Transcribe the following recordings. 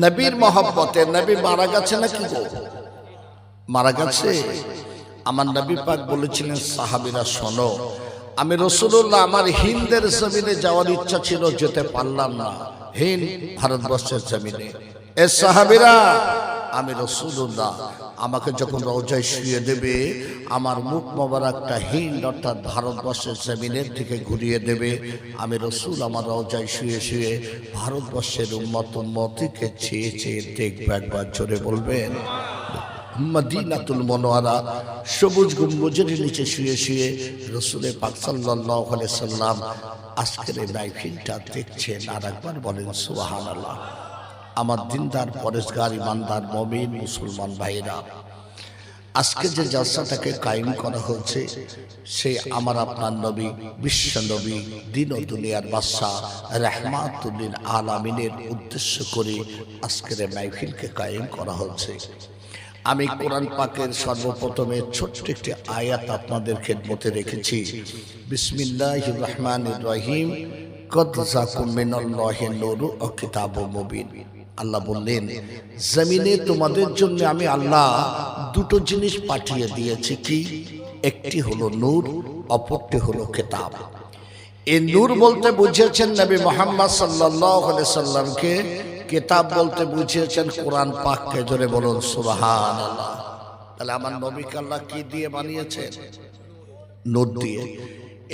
নবীর মহব্বতে। নবী মারা গেছে নাকি গো? মারা গেছে। আমার নবী পাক বলেছিলেন, সাহাবীরা শোনো, আমি রাসূলুল্লাহ আমার হিন্দের জমিনে যাওয়ার ইচ্ছা ছিল, যেতে পারলাম না। হিন্দ ভারতবর্ষের জমিনে। এ সাহাবীরা, আমি রাসূলুল্লাহ আমাকে যখন রওজায় শুয়ে দেবে, আমার মুখ মোবারকটা হিন্দ অর্থাৎ ভারতবর্ষের জমিনের দিকে ঘুরিয়ে দেবে। আমি রাসূল আমার রওজায় শুয়ে শুয়ে ভারতবর্ষের উম্মত উম্মতিকে চেয়ে চেয়ে দেখবো। একবার জোরে বলবেন মদিনাতুল মুনাওয়ারা সবুজ গম্বুজের নিচে শুয়ে শুয়ে রাসূলের পাক সাল্লাল্লাহু আলাইহি সাল্লাম আজকের এই মাহফিলটা দেখছেন। আর একবার বলেন সুবহানাল্লাহ। আমার দিনদার পরেশগার ইমানদার মুমিন মুসলমান ভাইরা, আজকে যে জলসাটাকে কায়েম করা হচ্ছে, সে আমার আপনার নবী, বিশ্ব নবী, দিন ও দুনিয়ার বাদশা রাহমাতুল লিল আলামিনের উদ্দেশ্য করে আজকের এই মাহফিলকে কায়েম করা হচ্ছে। আমি কোরআন পাকের সর্বপ্রথমে ছোট্ট একটি আয়াত আপনাদের খেদমতে রেখেছি। বিসমিল্লাহির রহমানির রহিম। কদ জাকুম মিনাল্লাহি নূরু ও কিতাবুম মুবিন। আল্লাহ বললেন, জমিনে তোমাদের জন্য আমি আল্লাহ দুটো জিনিস পাঠিয়ে দিয়েছি। কি? একটি হলো নূর, অপরটি হলো কিতাব। এই নূর বলতে বুঝিয়েছেন নবী মুহাম্মদ সাল্লাল্লাহু আলাইহি সাল্লামকে, কিতাব বলতে বুঝিয়েছেন কোরআন পাককে। জোরে বলুন সুবহানাল্লাহ। তাহলে আমার নবীকে আল্লাহ কি দিয়ে বানিয়েছেন? নূর দিয়ে।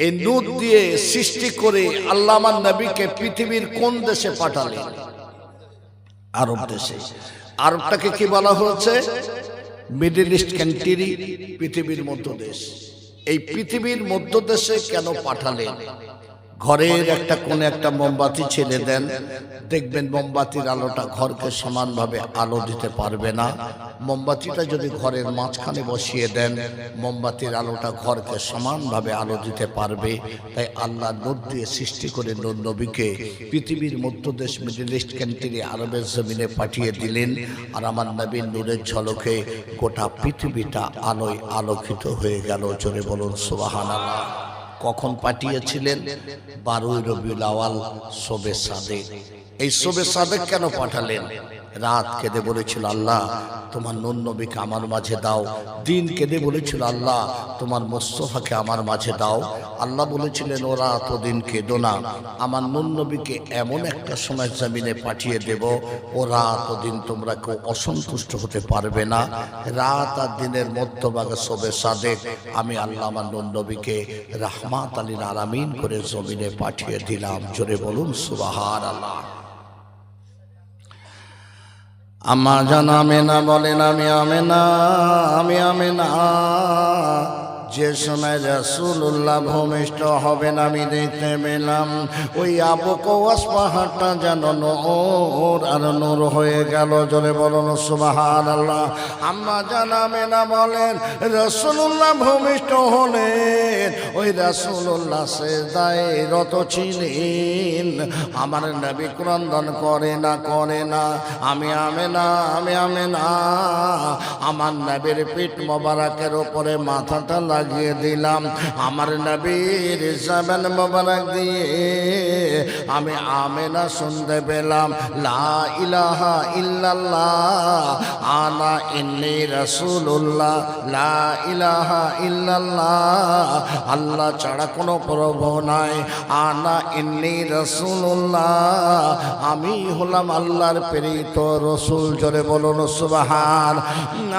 এই নূর দিয়ে সৃষ্টি করে আল্লাহ আমার নবীকে পৃথিবীর কোন দেশে পাঠালেন? আরব দেশে। আরবটাকে কি বলা হয়েছে? মিডল ইস্ট কান্ট্রি, পৃথিবীর মধ্য দেশ। এই পৃথিবীর মধ্য দেশে কেন পাঠালেন? ঘরের একটা কোণে একটা মোমবাতি ছেড়ে দেন, দেখবেন মোমবাতির আলোটা ঘরকে সমানভাবে আলো দিতে পারবে না। মোমবাতিটা যদি ঘরের মাঝখানে বসিয়ে দেন, মোমবাতির আলোটা ঘরকে সমানভাবে আলো দিতে পারবে। তাই আল্লাহ নূর দিয়ে সৃষ্টি করে নূর নবীকে পৃথিবীর মধ্যদেশ মিডল ইস্ট কান্ট্রি আরবের জমিনে পাঠিয়ে দিলেন। আর আমার নবীর নূরের ঝলকে গোটা পৃথিবীটা আলোয় আলোকিত হয়ে গেল। জোরে বলুন সুবহানাল্লাহ। কখন পাঠিয়েছিলেন? 12 রবিউল আওয়াল, শবে সাদেক। এই শবে সাদেক কেন পাঠালেন? রাত কেঁদে বলেছিল, আল্লাহ তোমার নূর নবীকে আমার মাঝে দাও। দিন কেঁদে বলেছিল, আল্লাহ তোমার মুস্তাফাকে আমার মাঝে দাও। আল্লাহ বলেছিলেন, ও রাত ও দিন কেঁদো না, আমার নূর নবীকে এমন একটা সময় জমিনে পাঠিয়ে দেব, ও রাত ও দিন তোমরা কেউ অসন্তুষ্ট হতে পারবে না। রাত আর দিনের মধ্যভাগে শবে সাদেক আমি আল্লাহ আমার নূর নবীকে রাহমাত লিল আলামিন করে জমিনে পাঠিয়ে দিলাম। জোরে বলুন সুবহানাল্লাহ। আম্মা জান আমেনা বলেন, আমি আমেনা, আমি আমেনা। যে সময় রাসূলুল্লাহ ভূমিষ্ঠ হবেন আমি দেখতে পেলাম ওই আবু কুবাস পাহাড়টা যেন নূর আর নূর হয়ে গেল। জোরে বলুন সুবহানাল্লাহ। আম্মা জান আমেনা বলেন, রাসূলুল্লাহ ভূমিষ্ঠ হলেন, ওই রাসূলুল্লাহ সিজদায় রত ছিলেন। আমার নবী ক্রন্দন করে না, করে না। আমি আমেনা, আমি আমেনা। আমার নবীর পিঠ মোবারকের উপরে মাথাটা লাগিয়ে দিলাম। আমার নবীর জবান মোবারক দিয়ে আমি আমেনা শুনতে পেলাম, লা ইলাহা ইল্লাল্লাহ আনা ইন্নী রাসূলুল্লাহ, লা ইলাহা ইল্লাল্লাহ আল্লাহ ছাড়া কোনো প্রভু নাই, আনা ইন্নী রাসূলুল্লাহ আমি হলাম আল্লাহর প্রেরিত রাসূল। জোরে বলুন সুবহান।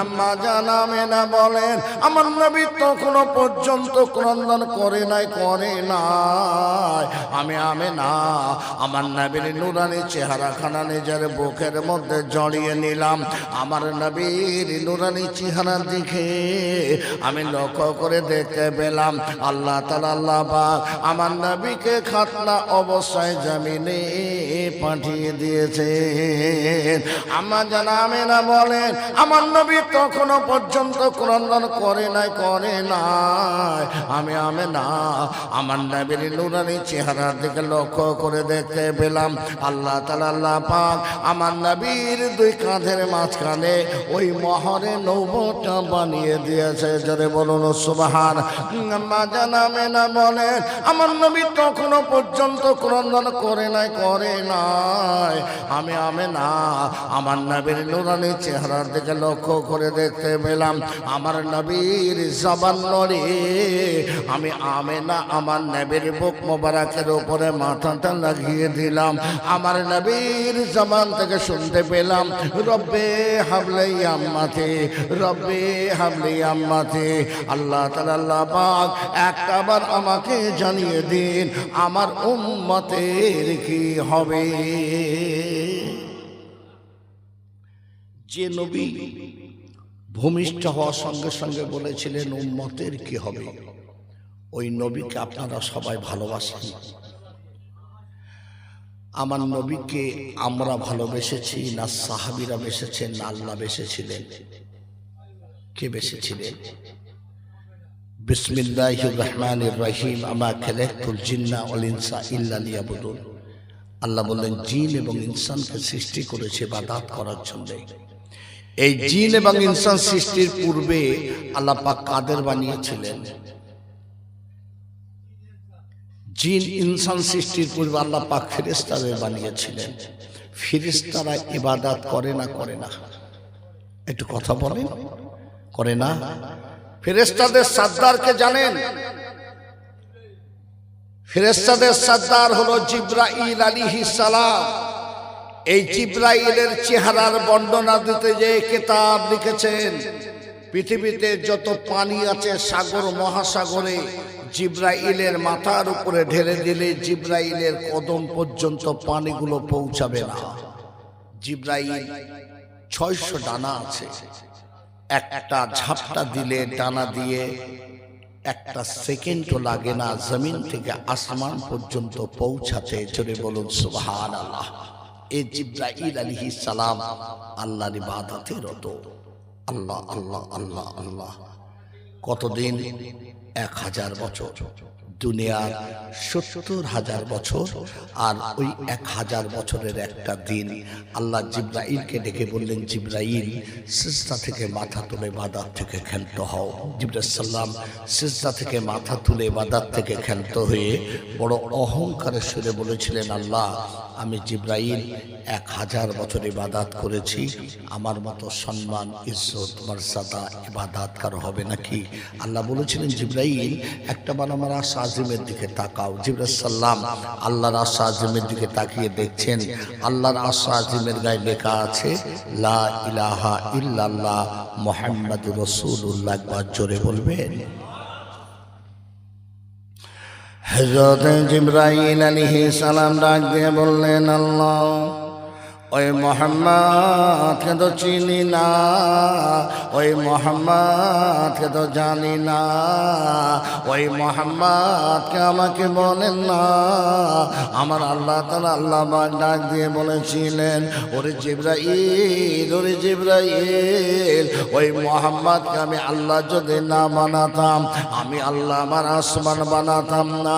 আম্মা জান আমেনা বলেন, আমার নবী তখনও পর্যন্ত ক্রন্দন করে নাই, করে নাই। আমি আমেনা আমার নবীর নুরানি চেহারাখানা নিজের বুকের মধ্যে জড়িয়ে নিলাম। আমার নবীর নুরানি চেহারার দিকে আমি লক্ষ্য করে দেখতে পেলাম আল্লাহ তাআলা, আল্লাহ পাক আমার নবীকে খাতনা অবস্থায় জমিনে পাঠিয়ে দিয়েছে। আম্মা জান আমেনা বলেন, আমার নবী তখনও পর্যন্ত ক্রন্দন করে নাই, করে নাই। আমি আমেনা আমার নবীর নুরানি চেহারার দিকে লক্ষ্য লক্ষ্য করে দেখতে পেলাম আল্লাহ তাআলা আল্লাহ পাক আমার নবীর দুই কাঁধের মাঝখানে ওই মহরে নৌবটা বানিয়ে দিয়েছে। জোরে বলুন সুবহান। মা জানা মেনা বলেন আমার নবী তখনও পর্যন্ত ক্রন্দন করে নাই আমি আমেনা আমার নবীর নুরানি চেহারার দিকে লক্ষ্য করে দেখতে পেলাম আমার নবীর জবান নড়ে। আমি আমেনা আমার নবীর বুক মোবারকের উপরে মাথাটা লাগিয়ে দিলাম। আমার নবীর জবান থেকে শুনতে পেলাম রব্বে হাবলি আম্মাতি, রব্বে হাবলি আম্মাতি। আল্লাহ তাআলা আল্লাহ পাক একটাবার আমাকে জানিয়ে দিন আমার উম্মতের কি হবে। যে নবী ভূমিষ্ঠ হওয়ার সঙ্গে সঙ্গে বলেছিলেন উম্মতের কি হবে, ওই নবীকে আপনারা সবাই ভালোবাসেন। আমার নবীকে আমরা ভালোবেসেছি না সাহাবীরা বেসেছেন না আল্লাহ বেসেছিলেন? কে বেসেছিলেন? বিসমিল্লাহির রহমানির রহিম আমা খালাকতুল জিন্না ওয়াল ইনসা ইল্লা লিয়াবুদুন। আল্লাহ বললেন জিন এবং ইনসানকে সৃষ্টি করেছে ইবাদত করার জন্য। এই জিন এবং ইনসান সৃষ্টির পূর্বে আল্লাহ পাক কাদের বানিয়েছিলেন? জিন ইনসান সৃষ্টির পূর্বে আল্লাহ পাক ফেরেশতাদের বানিয়েছিলেন। ফেরেশতারা ইবাদত করে না করে না? একটু কথা বলেন, করে না? ফেরেশতাদের সর্দারকে জানেন? ফেরেশতাদের সর্দার হলো জিবরাইল আলাইহিস সালাম। এই জিবরাইলের চেহারার বর্ণনা দিতে যে কিতাব লিখেছেন, পৃথিবীতে যত পানি আছে সাগর মহাসাগরে জিবরাইলের মাথার উপরে ঢেলে দিলে জিবরাইলের কদম পর্যন্ত পানিগুলো পৌঁছাবে না। জিবরাইল 600 ডানা আছে। একটা ঝাপটা দিলে ডানা দিয়ে একটা সেকেন্ডও লাগে না জমিন থেকে আসমান পর্যন্ত পৌঁছাতে। জোরে বলুন সুবহানাল্লাহ। এই জিবরাইল আলাইহিস সালাম আল্লাহর ইবাদতে রত। আল্লাহ আল্লাহ আল্লাহ আল্লাহ। কতদিন? 1000 বছর। দুনিয়ার 70,000 বছর। আর ওই 1000 বছরের একটা দিন আল্লাহ জিবরাইলকে ডেকে বললেন, জিবরাইল সিজদা থেকে মাথা তুলে ইবাদত থেকে ক্ষান্ত হও। জিবরাইল সাল্লাম সিজদা থেকে মাথা তুলে ইবাদত থেকে ক্ষান্ত হয়ে বড় অহংকারের সুরে বলেছিলেন, আল্লাহ আমি জিবরাইল 1000 বছর ইবাদত করেছি, আমার মতো সম্মান ইজ্জত মর্যাদা ইবাদত কারো হবে নাকি? আল্লাহ বলেছিলেন, জিবরাইল একটাবার আমার আরশ আজিমের দিকে তাকাও। জিবরাইল সাল্লাম আল্লাহর আরশ আজিমের দিকে তাকিয়ে দেখছেন আল্লাহর আরশ আজিমের গায়ে লেখা আছে লা ইলাহা ইল্লাল্লাহ মুহাম্মাদুর রাসূলুল্লাহ। একবার জোরে বলবেন। হযরত জিবরাইল আলাইহিস সালাম ডাক দিয়ে বললেন, আল্লাহ ওই মোহাম্মদকে তো চিনি না, ওই মোহাম্মদকে তো জানি না, ওই মোহাম্মদকে আমাকে বলেন না। আমার আল্লাহ তাআলা আল্লাহ পাক ডাক দিয়ে বলেছিলেন, ওরে জিবরাইল, ওরে জিবরাইল, ওই মোহাম্মদকে আমি আল্লাহ যদি না বানাতাম, আমি আল্লাহ আমার আসমান বানাতাম না।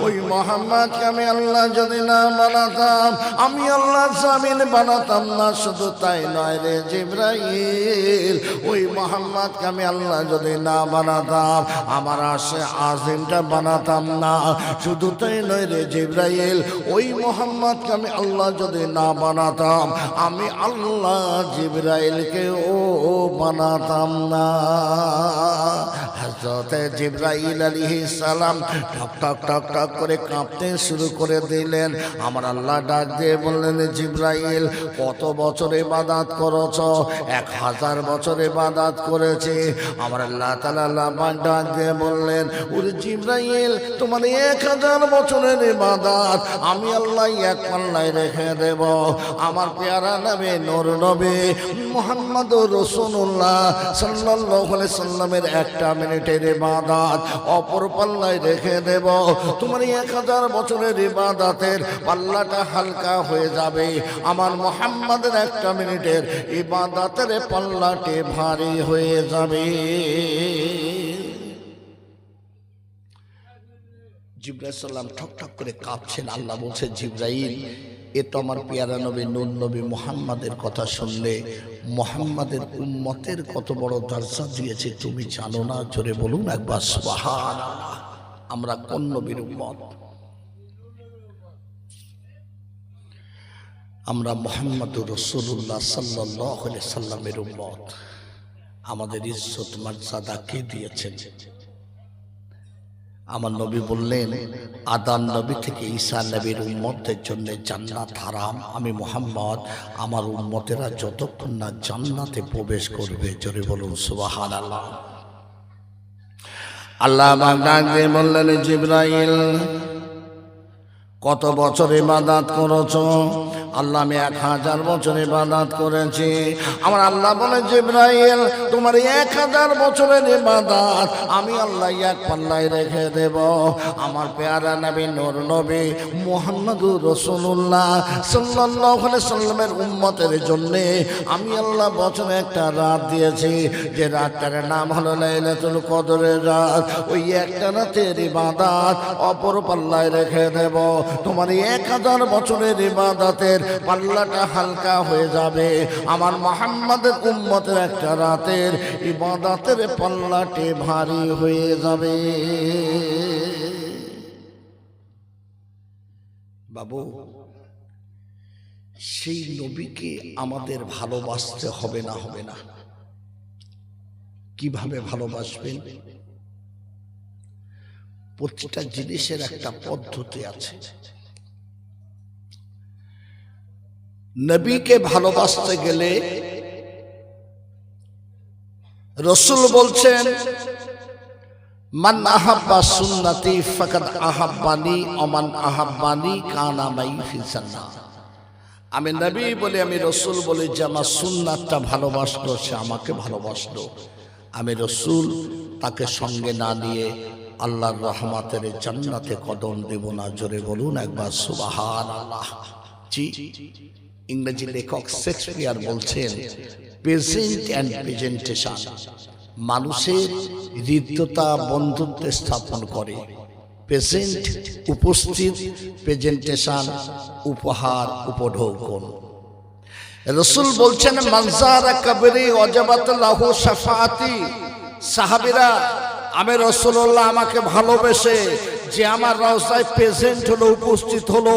ওই মোহাম্মদকে আমি আল্লাহ যদি না বানাতাম, আমি আল্লাহ জমিন বানাতাম না। শুধু তাই নয় রে জিবরাইল, ওই মোহাম্মদকে আমি আল্লাহ যদি না বানাতাম, আমার আরশে আজিমটা বানাতাম না। শুধু তাই নয় রে জিবরাইল, ওই মোহাম্মদকে আমি আল্লাহ যদি না বানাতাম, আমি আল্লাহ জিবরাইলকে ও বানাতাম না। হযরত জিবরাইল আলাইহিস সালাম ঠক ঠক ঠক ঠক করে কাঁপতে শুরু করে দিলেন। আমার আল্লাহ ডাক দিয়ে বললেন, জিবরাইল কত বছর ইবাদত করেছ? 1000 বছর ইবাদত করেছে। আমার আল্লাহ তাআলা ডাক দিয়ে বললেন, ওরে জিবরাইল, তোমার 1000 বছরের ইবাদত আমি আল্লাহ এক পাল্লায় রেখে দেব। আমার পেয়ারা নবী নূর নবী মুহাম্মদুর রাসূলুল্লাহ সাল্লাল্লাহু আলাইহি সাল্লামের একটা মিনিটের ইবাদত অপর পাল্লায় রেখে দেব। তোমার 1000 বছরের ইবাদতের পাল্লাটা হালকা হয়ে যাবে, আমার মুহাম্মদের একটা মিনিটের ইবাদতের পাল্লাটি ভারী হয়ে যাবে। জিবরাইল সাল্লাম ঠক ঠক করে কাঁপছেন। আল্লাহ বলছে, জিবরাইল, এ তো আমার পেয়ারা নবী নূর নবী মুহাম্মাদের কথা শুনলে মুহাম্মাদের উম্মতের কত বড় দরজা দিয়েছে তুমি জানো না? জোরে বলুন একবার সুবহানাল্লাহ। আমরা কোন নবীর উম্মত? আমরা মুহাম্মদুর রাসূলুল্লাহ সাল্লাল্লাহু আলাইহি সাল্লামের উম্মত। আমাদের ইজ্জত মর্যাদা কে দিয়েছেন? আমার নবী বললেন, আদম নবী থেকে ঈসা নবীর উম্মতের জন্য জান্নাত হারাম। আমি মুহাম্মদ, আমার উম্মতেরা যতক্ষণ না জান্নাতে প্রবেশ করবে, জোরে বলুন সুবহানাল্লাহ। আল্লাহ ডাক বললেন, জিবরাইল, কত বছর ইবাদত করেছো? আল্লাহ, আমি 1000 বছর ইবাদত করেছি। আমার আল্লাহ বলে, জিবরাইল, তোমার 1000 বছরের ইবাদত আমি আল্লাহ এক পাল্লায় রেখে দেব। আমার পেয়ারা নবী নূর নবী মুহাম্মদুর রাসূলুল্লাহ সাল্লাল্লাহু আলাইহি সাল্লামের উম্মতের জন্য আমি আল্লাহ বছরে একটা রাত দিয়েছি, যে রাতটার নাম হলো লাইলাতুল কদরের রাত। ওই একটা রাতের ইবাদত অপর পাল্লায় রেখে দেব। তোমার 1000 বছরের ইবাদতের পাল্লাটা হালকা হয়ে যাবে। আমার মুহাম্মাদের উম্মতের একটা রাতের ইবাদতের পাল্লাটি ভারী হয়ে যাবে। বাবু, সেই নবীকে আমাদের ভালোবাসতে হবে না? হবে না? কিভাবে ভালোবাসবেন? প্রতিটা জিনিসের একটা পদ্ধতি আছে। নবীকে ভালোবাসতে গেলে রাসূল বলছেন, মান আহাব্বা সুন্নতি ফাকাদ আহাব্বানি ওয়া মান আহাব্বানি কানা মাই ফিল জান্নাহ। আমি নবী বলে, আমি রাসূল বলে যে আমার সুন্নাতটা ভালোবাসলো, সে আমাকে ভালোবাসলো। আমি রাসূল, তাকে সঙ্গে না নিয়ে আল্লাহর রহমতের জান্নাতে কদম দেব না। জোরে বলুন একবার সুবহানাল্লাহ। জি, ইংরেজি লেখক শেক্সপিয়ার বলছেন, প্রেজেন্ট অ্যান্ড প্রেজেন্টেশন মানুষের হৃদ্যতা বন্ধুত্ব স্থাপন করে। প্রেজেন্ট উপস্থিত, প্রেজেন্টেশন উপহার উপঢৌকন। রাসূল বলছেন, মানজারা কবরি ওয়াজাবাত লাহু শাফাআতি। সাহাবীরা, আমি রাসূলুল্লাহ আমাকে ভালোবেসে যে আমার রওজায় প্রেজেন্ট হলো, উপস্থিত হলো,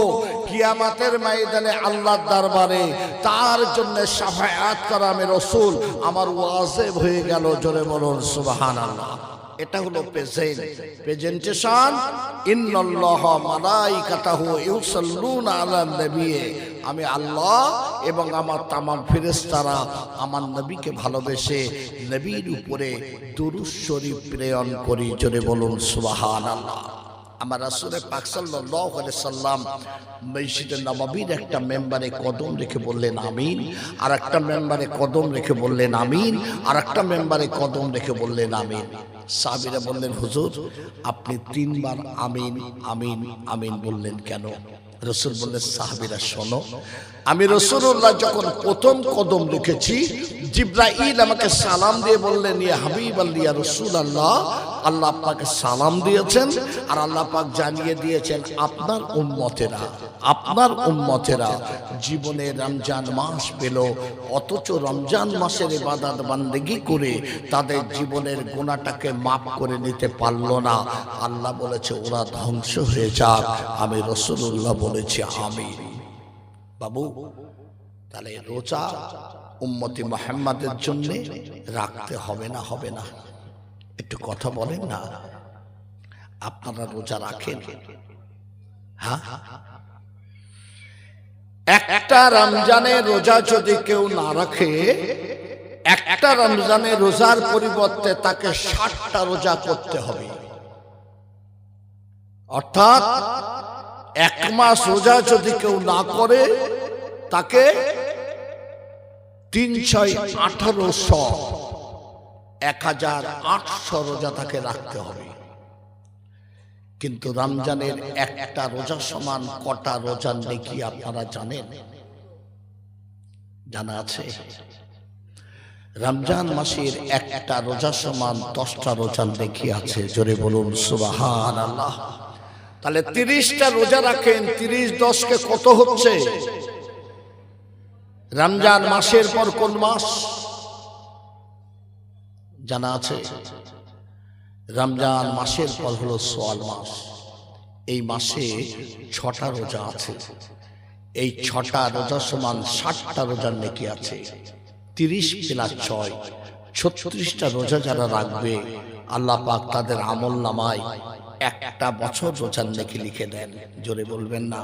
কিয়ামতের ময়দানে আল্লাহর দরবারে তার জন্য শাফায়াত করা আমি রাসূল আমার ওয়াজিব হয়ে গেল। জোরে বলুন সুবহানাল্লাহ। এটা হলো প্রেজেন্টেশন। ইন্নাল্লাহা মালাইকাতাহু ইউসাল্লুনা আলান নবী। আমি আল্লাহ এবং আমার তামাম ফেরেশতারা আমার নবীকে ভালোবেসে নবীর উপরে দুরূদ শরীফ প্রেরণ করি। জোরে বলুন সুবহানাল্লাহ। আমার রাসূল পাক সাল্লাল্লাহু আলাইহি সাল্লাম মসজিদে নববীর একটা মেম্বারে কদম রেখে বললেন আমিন, আর একটা মেম্বারে কদম রেখে বললেন আমিন, আর একটা মেম্বারে কদম রেখে বললেন আমিন। সাহাবীরা বললেন, হুজুর, আপনি 3 বার আমিন আমিন আমিন বললেন কেন? রাসূল বললেন, সাহাবীরা শোনো, আমি রাসূলুল্লাহ যখন প্রথম কদম রেখেছি, জিবরাইল আমাকে সালাম দিয়ে বললেন, ইয়া হাবিবাল্লাহ, ইয়া রাসূলুল্লাহ, আল্লাহ আপনাকে সালাম দিয়েছেন, আর আল্লাহ পাক জানিয়ে দিয়েছেন আপনার উম্মতেরা জীবনে রমজান মাস পেল, অথচ রমজান মাসের ইবাদত বান্দেগি করে তাদের জীবনের গুনাহটাকে মাফ করে নিতে পারল না। আল্লাহ বলেছে ওরা ধ্বংস হয়ে যাক। আমি রাসূলুল্লাহ বলেছি আমিন। বাবু, তাহলে রোজা উম্মতি মুহাম্মাদের জন্য রাখতে হবে না? হবে না? একটু কথা বলেন না। আপনারা রোজা রাখেন? হ্যাঁ, একটা রমজানের রোজা যদি কেউ না রাখে, একটা রমজানের রোজার পরিবর্তে তাকে 60টা রোজা করতে হবে। অর্থাৎ 1 মাস রোজা যদি কেউ না করে, তাকে 1800 রোজা তাকে রাখতে হবে। কিন্তু রমজানের একটা রোজা সমান কটা রোজার নেকি আপনারা জানেন? জানা আছে? রমজান মাসের একটা রোজা সমান 10টা রোজার নেকি আছে। জোরে বলুন সুবহানাল্লাহ। তাহলে 30টা রোজা রাখেন, 30-10 কত হচ্ছে? রমজান মাসের পর কোন মাস জানা আছে? রমজান মাসের পর হলো শাওয়াল মাস। এই মাসে 6টা রোজা আছে। এই 6টা রোজা সমান 60টা রোজার নেকি আছে। 30 + 6 36টা রোজা যারা রাখবে আল্লাহ পাক তাদের আমল নামায় একটা বছর রোজার নেকি লিখে দেন। জোরে বলবেন না?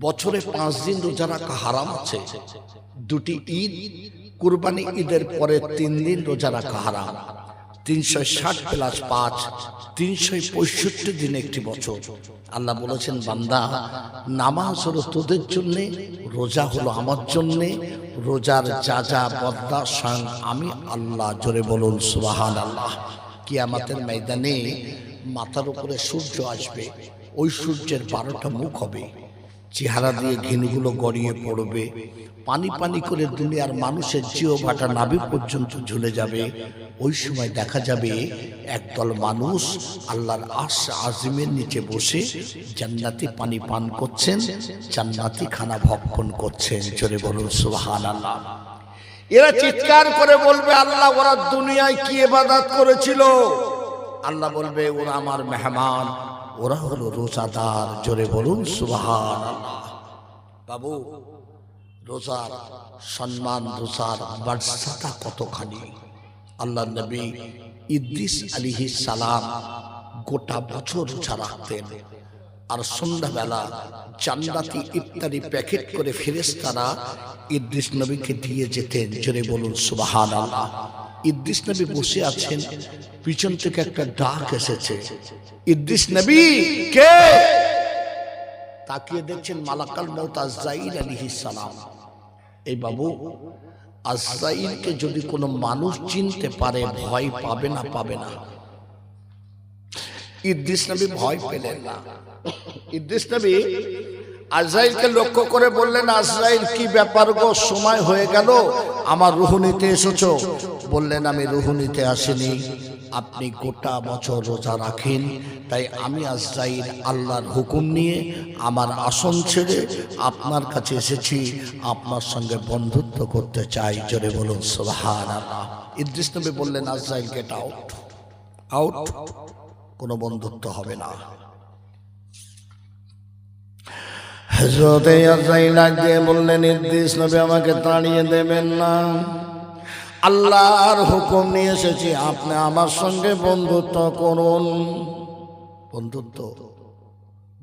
বছরে 5 দিন রোজা রাখা হারাম আছে। 2টি ঈদ, কুরবানি ঈদের পরে 3 দিন রোজা রাখা হারাম। 360 + 5 365 দিন একটি বছর। আল্লাহ বলেছেন, বান্দা নামাজ হলো তোদের জন্যে, রোজা হলো আমার জন্যে। রোজার যা যা বদলা স্বয়ং আমি আল্লাহ। জোরে বলুন সুবহানাল্লাহ। কিয়ামতের ময়দানে মাথার উপরে সূর্য আসবে। ওই সূর্যের 12টা মুখ হবে। চেহারা দিয়ে ঘিনগুলো গড়িয়ে পড়বে। পানি পানি করে দুনিয়ার মানুষের জিহ্বাটা নাভি পর্যন্ত ঝুলে যাবে। ওই সময় দেখা যাবে একদল মানুষ আল্লাহর আরশ আজিমের নিচে বসে জান্নাতি পানি পান করছেন, জান্নাতি খানা ভক্ষণ করছেন। জোরে বলুন সুবহানাল্লাহ। এরা চিৎকার করে বলবে, আল্লাহ ওরা দুনিয়ায় কি ইবাদত করেছিল? আল্লাহ বলবে, ওরা আমার মেহমান, ওরা হলো রোজাদার। জোরে বলুন সুবহানাল্লাহ। বাবু, রোজার সম্মান, রোজার মর্যাদা কতখানি! আল্লাহ নবী ইদ্রিস আলাইহিস সালাম গোটা বছর রোজা রাখতেন। আর সন্ধ্যাবেলা জান্নাতি ইফতারি প্যাকেট করে ফেরেশতারা ইদ্রিস নবীকে দিয়ে যেতেন। জোরে বলুন সুবহানাল্লাহ। ইদ্রিস নবী বসে আছেন, পিছন থেকে একটা ডাক এসেছে, ইদ্রিস নবী কে? তাকিয়ে দেখছেন মালাকাল মউত আজরাইল আলাইহিস সালাম। এই বাবু, আজরাইলকে যদি কোনো মানুষ চিনতে পারে ভয় পাবে না? পাবে না? ইদ্রিস নবী ভয় পেলেন না। ইদ্রিস নবী আজরাইলকে লক্ষ্য করে বললেন, আজরাইল কি ব্যাপার গো, সময় হয়ে গেল, আমার রূহ নিতে এসেছো? বললেন, আমি রূহ নিতে আসিনি, আপনি গোটা বছর রোজা রাখেন, তাই আমি আজরাইল আল্লাহর হুকুম নিয়ে আমার আসন ছেড়ে আপনার কাছে এসেছি, আপনার সঙ্গে বন্ধুত্ব করতে চাই। জোরে বলুন সুবহানাল্লাহ। ইদ্রিস নবী বললেন, আজরাইল গেট আউট, আউট, কোনো বন্ধুত্ব হবে না। হযরতে আজরাইল দিয়ে বললেন, ইদ্রিস নবী আমাকে তাড়িয়ে দেবেন না, আল্লাহর হুকুম নিয়ে এসেছি, আপনি আমার সঙ্গে বন্ধুত্ব করুন। বন্ধুত্ব?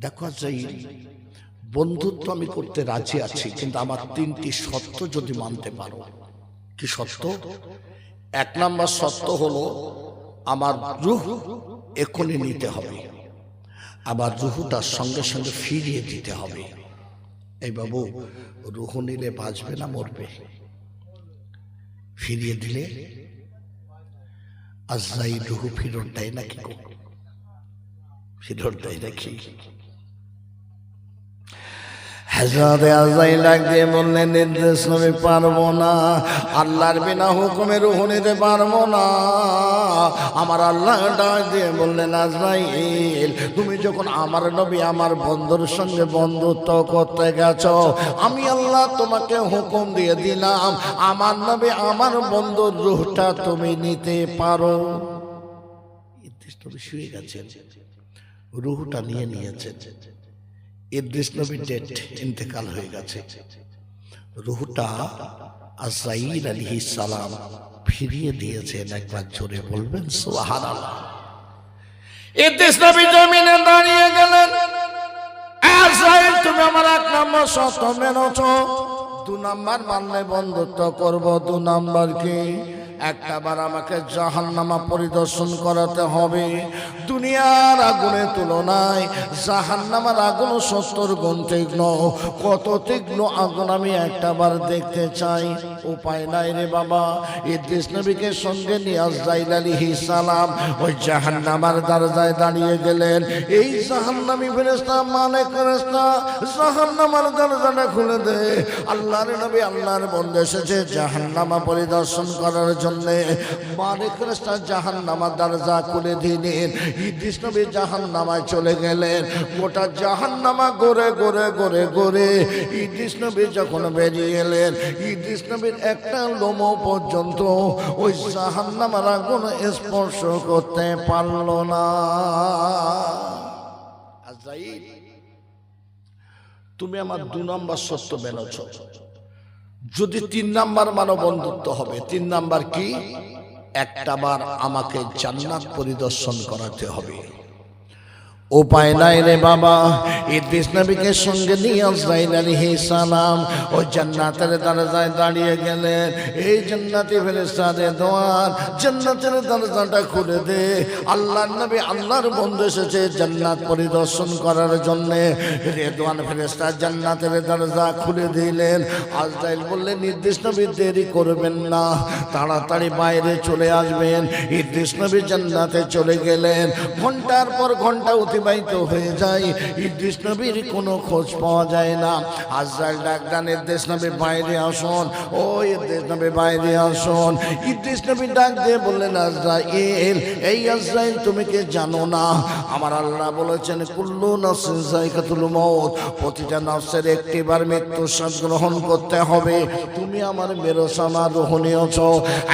দেখো আজরাইল, বন্ধুত্ব আমি করতে রাজি আছি, কিন্তু আমার 3টি শর্ত যদি মানতে পারো। কি শর্ত? 1 নম্বর শর্ত হলো আমার রূহ এখনই নিতে হবে, আবার রূহটার সঙ্গে সঙ্গে ফিরিয়ে দিতে হবে। এই বাবু, রূহ নিলে বাঁচবে না মরবে? ফিরিয়ে দিলে আজরাইল রূহ ফেরত দেয় নাকি? ফেরত দেয় নাকি? হযরতে আজরাইল দিয়ে বললেন, ইদ্রিস নবী পারবো না, আল্লাহর বিনা হুকুমে রূহ নিতে পারবো না। আমার আল্লাহ ডাক দিয়ে বললেন, আজরাইল তুমি যখন আমার নবী আমার বন্ধুর সঙ্গে বন্ধুত্ব করতে গেছো, আমি আল্লাহ তোমাকে হুকুম দিয়ে দিলাম, আমার নবী আমার বন্ধুর রূহটা তুমি নিতে পারো। ইদ্রিস নবী শুয়ে গেছেন, রূহটা নিয়ে নিয়েছেন। ইদ্রিস নবী ডেড, ইন্তেকাল হয়ে গেছে। রূহটা আজরাইল আলাইহিস সালাম ফিরিয়ে দিয়েছেন। একবার জোরে বলবেন সুবহানাল্লাহ। ইদ্রিস নবী জমিনে দাঁড়িয়ে গেলেন, আজরাইল তুমি আমার 1 নম্বর শর্ত মেনেছো, 2 নম্বর মানলে বন্ধুত্ব করব। 2 নম্বর কি? একটাবার আমাকে জাহান্নামা পরিদর্শন করাতে হবে। দুনিয়ার আগুনের তুলনায় জাহান্নামের আগুন 70 গুণ তীক্ষ্ণ। কত তীক্ষ্ণ আগুন আমি একটাবার দেখতে চাই। উপায় নাই রে বাবা। ইদ্রিস নবীকে সঙ্গে নিয়ে আজরাইল আলাইহিস সালাম ওই জাহান্নামের দরজায় দাঁড়িয়ে গেলেন। এই জাহান্নামী ফেরেশতা মালিক ফেরেশতা জাহান্নামের দরজাটা খুলে দে। আল্লাহর নবী আল্লাহর বন্ধু এসেছে জাহান্নামা পরিদর্শন করার জন্য। মালিক ফেরেশতা জাহান্নামের দরজা খুলে দিলেন। ইদ্রিস নবী জাহান্নামায় চলে গেলেন। গোটা জাহান্নামা ঘুরে ঘুরে ঘুরে ঘুরে ইদ্রিস নবী যখন বেরিয়ে এলেন, ইদ্রিস নবীর একটা লোম পর্যন্ত ওই জাহান্নামের আগুন স্পর্শ করতে পারল না। আজরাইল, তুমি আমার 2 নম্বর সত্য মেনেছ। যদি 3 নম্বর মানো বন্ধুত্ব হবে। 3 নম্বর কি? একটা বার আমাকে জান্নাত পরিদর্শন করাতে হবে। উপায় নাই রে বাবা। ইদ্রিস নবীকে সঙ্গে নিয়ে আজরাইল আলাইহিস সালাম ওই জান্নাতের দরজায় দাঁড়িয়ে গেলেন। এই জান্নাতি ফেরেশতাদের দোয়ার, জান্নাতের দরজাটা খুলে দে। আল্লাহর নবী আল্লাহর বন্ধু এসেছে জান্নাত পরিদর্শন করার জন্য। রেদওয়ান ফেরেশতা জান্নাতের দরজা খুলে দিলেন। আজরাইল বললেন, ইদ্রিস নবী দেরি করবেন না, তাড়াতাড়ি বাইরে চলে আসবেন। ইদ্রিস নবী জান্নাতে চলে গেলেন। ঘন্টার পর ঘন্টা অতিবাহিত হয়ে যায়, ইদ্রিস নবীর কোনো খোঁজ পাওয়া যায় না। আজরাইল ডাক দেন, ইদ্রিস নবী বাইরে আসুন, ও ইদ্রিস নবী বাইরে আসুন। ইদ্রিস নবী ডাক দিয়ে বললেন, আজরাইল, এই আজরাইল তুমি কি জানো না আমার আল্লাহ বলেছেন কুল্লু নাফসিন যায়কাতুল মউত, প্রতিটা নফসের একটিবার মৃত্যুর স্বাদ গ্রহণ করতে হবে। তুমি আমার মেরসামা রোহণীয়ছ।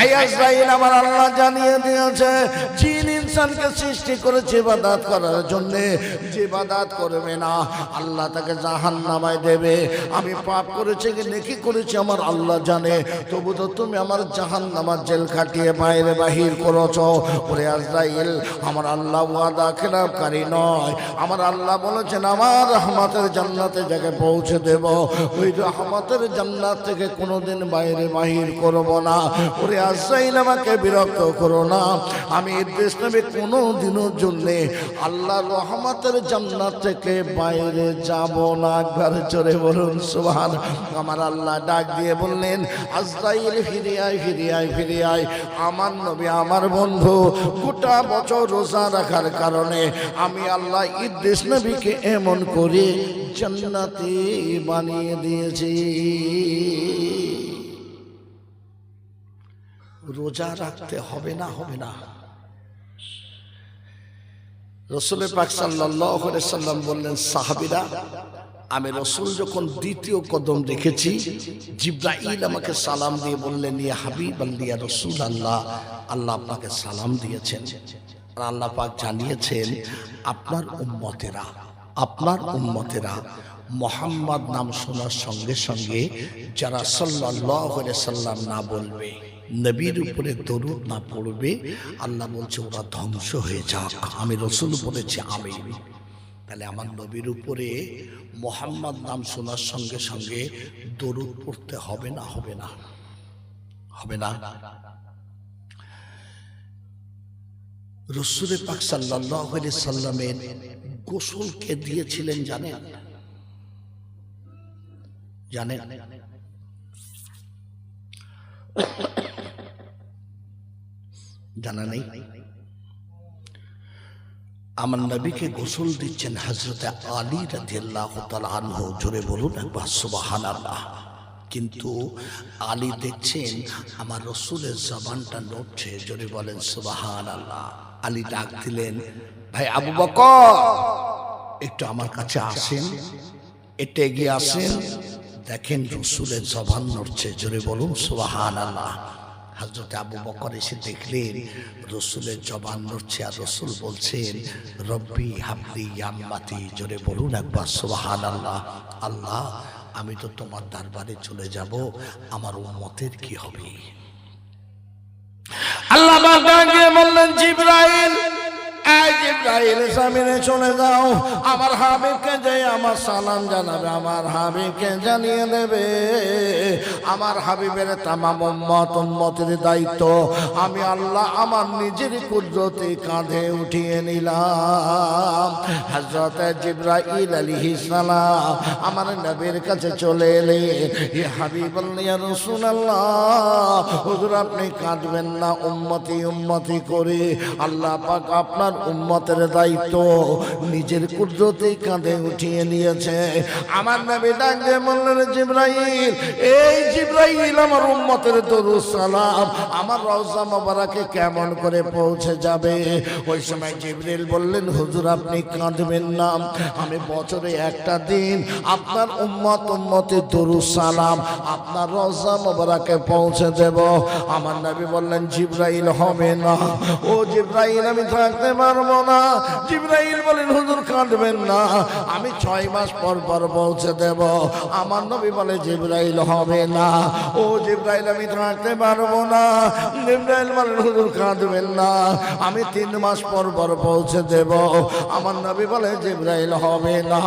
এই আজরাইল, আমার আল্লাহ জানিয়ে দিয়েছে জিন ইনসানকে সৃষ্টি করেছে ইবাদত করার জন্য। যে ইবাদত করবে না আল্লাহ তাকে জাহান্নামায় দেবে। আমি পাপ করেছি কি নেকি করেছি আমার আল্লাহ জানে, তবু তো তুমি আমার জাহান্নামার জেল খাটিয়ে বাইরে বাহির করেছো। ওরে আজরাইল, আমার আল্লাহ ওয়াদা খেলাপকারী নয়। আমার আল্লাহ বলেছেন আমার রহমতের জান্নাতে যাকে পৌঁছে দেব, ওই রহমতের জান্নাত থেকে কোনোদিন বাইরে বাহির করব না। ওরে আজরাইল, আমাকে বিরক্ত করো না। আমি ইদ্রিস নবী কোনো দিনের জন্য আল্লাহ রহমতের জান্নাত থেকে বাইরে যাব না। একবার জোরে বলুন সুবহান। আমার আল্লাহ ডাক দিয়ে বললেন, আজরাইল ফিরে আয়, ফিরে আয়, ফিরে আয়। আমার নবী আমার বন্ধু গোটা বছর রোজা রাখার কারণে আমি আল্লাহ ইদ্রিস নবীকে এমন করে জান্নাতে বানিয়ে দিয়েছি। রোজা রাখতে হবে না? হবে না? রাসূল পাক সাল্লাল্লাহু আলাইহি সাল্লাম বললেন, সাহাবীরা, আমি রাসূল যখন দ্বিতীয় কদম রেখেছি, জিবরাইল আমাকে সালাম দিয়ে বললেন, ইয়া হাবিবাল্লাহ, ইয়া রাসূলুল্লাহ, আল্লাহ আপনাকে সালাম দিয়েছেন। আর আল্লাহ পাক জানিয়েছেন আপনার উম্মতেরা মুহাম্মদ নাম শোনার সঙ্গে সঙ্গে যারা সাল্লাল্লাহু আলাইহি সাল্লাম না বলবে, নবীর উপরে দরুদ না পড়বে, আল্লাহ বলছে ওরা ধ্বংস হয়ে যাক। আমি রাসূল বলেছি আমিন। তাহলে আমার নবীর উপরে মুহাম্মদ নাম শোনার সঙ্গে সঙ্গে দরুদ পড়তে হবে না? হবে না? হবে না? রাসূল পাক সাল্লাল্লাহু আলাইহি সাল্লামের গোসল কে দিয়েছিলেন জানেন? জানেন? জানা নেই? আমার নবীকে গোসল দিচ্ছেন হযরত আলী রাদিয়াল্লাহু তাআলা আনহু। জোরে বলুন একবার সুবহানাল্লাহ। কিন্তু আলী দেখছেন আমার রাসূলের জবানটা নড়ছে। জোরে বলেন সুবহানাল্লাহ। আলী ডাক দিলেন, ভাই আবু বকর, একটু আমার কাছে আসেন, একটু এগিয়ে আসেন। দেখেন রাসূলের জবান নড়ছে। জোরে বলুন সুবহানাল্লাহ। হযরত আবু বকর এসে দেখলেন রাসূলের জবান নড়ছে, আর রাসূল বলছেন, রব্বি হাবলি ইয়াম্মাতি। জোরে বলুন একবার সুবহানাল্লাহ। আল্লাহ, আমি তো তোমার দরবারে চলে যাব, আমার উম্মতের কি হবে? আল্লাহ বললেন, জিবরাইল, এই জিবরাইল জমিনে চলে যাও, আমার হাবিবকে যে আমার সালাম জানাবে, আমার হাবিবকে জানিয়ে দেবে আমার হাবিবের তামাম উম্মতের দায়িত্ব আমি আল্লাহ আমার নিজের কুদরতে কাঁধে উঠিয়ে নিলাম। হযরত জিবরাইল আলাইহিস সালাম আমার নবীর কাছে চলে এলেন। ইয়া হাবিবাল্লাহ, ইয়া রাসূলুল্লাহ, হুজুর আপনি কাঁদবেন না, উম্মতি উম্মতি করে আল্লাহ পাক আপনার উম্মতের দায়িত্ব নিজের কুদরতে কাঁধে উঠিয়ে নিয়েছে। আমার নবী ডাক দিয়ে বললেন, জিবরাইল, এই জিবরাইল আমার উম্মতের দরুদ সালাম আমার রওজা মোবারকে কেমন করে পৌঁছে যাবে? ওই সময় জিবরাইল বললেন, হুজুর আপনি কাঁদবেন না, আমি বছরে একটা দিন আপনার উম্মতের দরুদ সালাম আপনার রওজা মোবারকে পৌঁছে দেব। আমার নবী বললেন, জিবরাইল হবে না, ও জিবরাইল আমি থাকতে পারবো না। জিবরাইল বলেন, হুজুর কাঁদবেন না, আমি 6 মাস পর পর পৌঁছে দেব। আমার নবী বলে, জিবরাইল হবে না, ও জিবরাইল আমি থাকতে পারবো না। জিবরাইল বলেন, হুজুর কাঁদবেন না, আমি 3 মাস পর পর পৌঁছে দেব। আমার নবী বলে, জিবরাইল হবে না,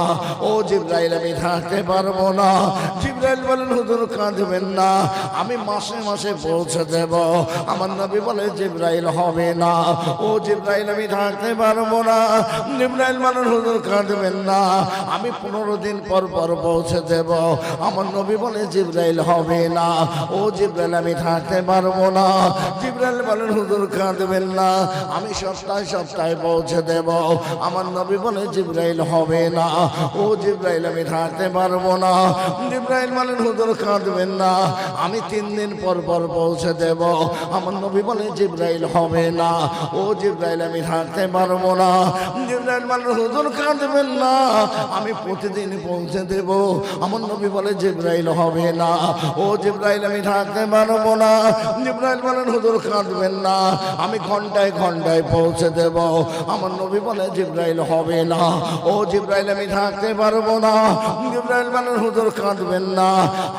ও জিবরাইল আমি থাকতে পারবো না। জিবরাইল বলেন, হুজুর কাঁদবেন না, আমি মাসে মাসে পৌঁছে দেব। আমার নবী বলে, জিবরাইল হবে না, ও জিবরাইল আমি থাকতে পারবো না। জিবরাইল বলেন, হুজুর কাঁদবেন না, আমি 15 দিন পর পর পৌঁছে দেব। আমার নবী বলে, জিবরাইল হবে না, ও জিবরাইল আমি থাকতে পারবো না। জিবরাইল বলেন, হুজুর কাঁদবেন না, আমি সপ্তাহে সপ্তাহে পৌঁছে দেব। আমার নবী বলে, জিবরাইল হবে না, ও জিবরাইল আমি থাকতে পারবো না। জিবরাইল বলেন, হুজুর কাঁদবেন না, আমি 3 দিন পর পর পৌঁছে দেব। আমার নবী বলে, জিবরাইল হবে না, ও জিবরাইল আমি থাকতে পারবো না। জিবরাইল বলেন, হুজুর কাঁদবেন না, আমি প্রতিদিন পৌঁছে দেব। আমার নবী বলে, জিবরাইল হবে না, ও জিবরাইল আমি থাকতে পারবো না। জিবরাইল বলেন, হুজুর কাঁদবেন না, আমি ঘন্টায় ঘন্টায় পৌঁছে দেব। আমার নবী বলে, জিবরাইল হবে না, ও জিবরাইল আমি থাকতে পারবো না। জিবরাইল বলেন, হুজুর কাঁদবেন না,